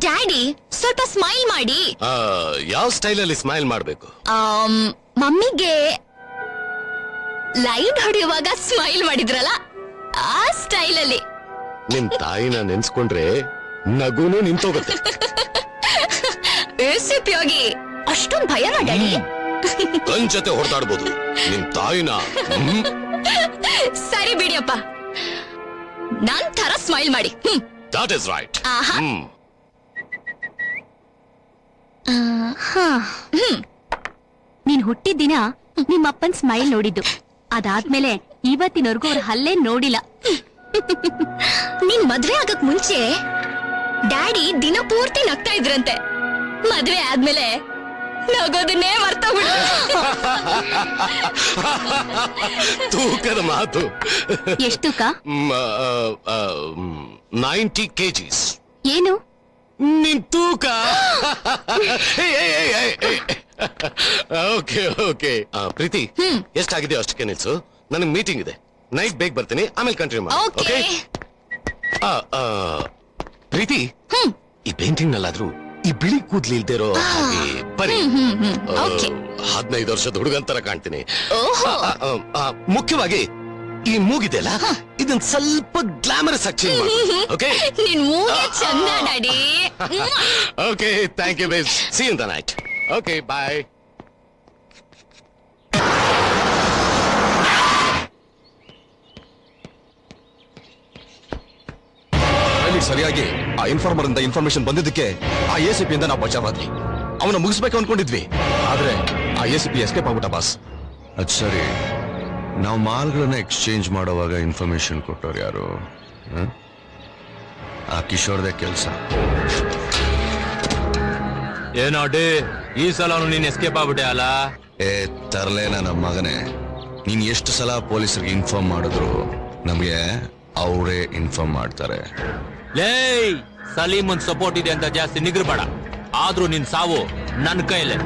Daddy ಸ್ವಲ್ಪ smile ಮಾಡಿ. ಯಾವ ಸ್ಟೈಲ್ ಅಲ್ಲಿ ಸ್ಮೈಲ್ ಮಾಡ್ಬೇಕು? ಮಮ್ಮಿಗೆ ಲೈನ್ ಹೊಡೆಯುವಾಗ ಸ್ಮೈಲ್ ಮಾಡಿದ್ರಲ್ಲ ಆ ಸ್ಟೈಲ್ ಅಲ್ಲಿ. ನಿಮ್ ತಾಯಿನ ನೆನ್ಸ್ಕೊಂಡ್ರೆ ನಗುನು ನಿಂತೋಗುತ್ತೆ. ಹೋಗಿ ಅಷ್ಟೊಂದ್ ಭಯನಾ ಡ್ಯಾಡಿ? ನನ್ ಜೊತೆ ಹೊಡೆದಾಡ್ಬೋದು, ನಿಮ್ ತಾಯಿನ. ಸರಿ ಬಿಡಿಯಪ್ಪ, ನನ್ ತರ ಸ್ಮೈಲ್ ಮಾಡಿ. That is right. ನೀನ್ ಹುಟ್ಟಿದ ದಿನ ನಿಮ್ಮಪ್ಪನ್ ಸ್ಮೈಲ್ ನೋಡಿದ್ದು, ಅದಾದ್ಮೇಲೆ ಇವತ್ತಿನವರೆಗೂ ಅವ್ರ ಹಲ್ಲೆ ನೋಡಿಲ್ಲ. ನೀನ್ ಮದ್ವೆ ಆಗಕ್ ಮುಂಚೆ ಡ್ಯಾಡಿ ದಿನ ಪೂರ್ತಿ ನಗ್ತಾ ಇದ್ರಂತೆ. ಮದ್ವೆ ಆದ್ಮೇಲೆ ನಗೋದನ್ನೇ ಮರ್ತೋಗ್ಬಿಡು. ತೂಕದ ಮಾತು. ಎಷ್ಟು ತೂಕ? 90 kgs. ಏನು ನಿನ್ ತೂಕ? Okay okay. ಪ್ರೀತಿ, ಎಷ್ಟಾಗಿದೆ ಅಷ್ಟಕ್ಕೆ ನಿಲ್ಸು, ನನಗೆ ಮೀಟಿಂಗ್ ಇದೆ. ನೈಟ್ ಬೇಗ ಬರ್ತೀನಿ, ಆಮೇಲೆ ಕಂಟಿನ್ಯೂ ಮಾಡಿ. ಓಕೆ. ಪ್ರೀತಿ, ಈ ಪೇಂಟಿಂಗ್ ನಲ್ಲಾದ್ರೂ ಈ ಬಿಳಿ ಕೂದ್ಲಿ ಇಲ್ದಿರೋ ಹಾಗೆ ಬರೀ 15 ವರ್ಷದ ಹುಡುಗಂತರ ಕಾಣ್ತೀನಿ. ಮುಖ್ಯವಾಗಿ ಈ ಮೂಗಿದೆಯಲ್ಲ, ಇದನ್ ಸ್ವಲ್ಪ ಗ್ಲಾಮರಸ್ ಆಗಿ ಚೇಂಜ್ ಮಾಡಿ. ಓಕೆ? ನಿನ್ ಮೂಗೆ ಚಂದ daddy. Okay, thank you base. See you in the night. Okay, bye. ಸರಿಯಾಗಿ ಆ ಇನ್ಫಾರ್ಮರ್ ಇಂದ ಇನ್ಫಾರ್ಮೇಶನ್ ಬಂದಿದ್ದಕ್ಕೆ ಆ ಎಸಿಪಿ ಇಂದ ನಾವು ಬಚಾವಾದ್ವಿ. ಅವನ ಮುಗಿಸ್ಬೇಕು ಅನ್ಕೊಂಡಿದ್ವಿ, ಆದ್ರೆ ಆ ಎಸಿಪಿ ಎಸ್ಕೇಪ್ ಆಗ್ಬಿಟ್ಟ ಬಾಸ್. ಅದ್ ಸರಿ, ನಾವು ಮಾಲ್ಗಳನ್ನ ಎಕ್ಸ್ಚೇಂಜ್ ಮಾಡುವಾಗ ಇನ್ಫಾರ್ಮೇಶನ್ ಕೊಟ್ಟವ್ರು ಯಾರು? ಆ ಕಿಶೋರ್ದೇ ಕೆಲಸ. ಏನೋ ಡೇ, ಈ ಸಲ ನೀನ್ ಎಸ್ಕೇಪ್ ಆಗ್ಬಿಟ್ಟೆ ಅಲ್ಲ? ತರ್ಲೆ ನನ್ನ ಮಗನೇ, ನೀನ್ ಎಷ್ಟು ಸಲ ಪೊಲೀಸರಿಗೆ ಇನ್ಫಾರ್ಮ್ ಮಾಡಿದ್ರು ನಮಗೆ ಅವರೇ ಇನ್ಫಾರ್ಮ್ ಮಾಡ್ತಾರೆ. ಲೇ, ಸಲೀಮನ್ ಸಪೋರ್ಟ್ ಇದೆ ಅಂತ ಜಾಸ್ತಿ ನಿಗ್ರಬೇಡ. ಆದ್ರೂ ನಿನ್ ಸಾವು ನನ್ನ ಕೈಲೇ.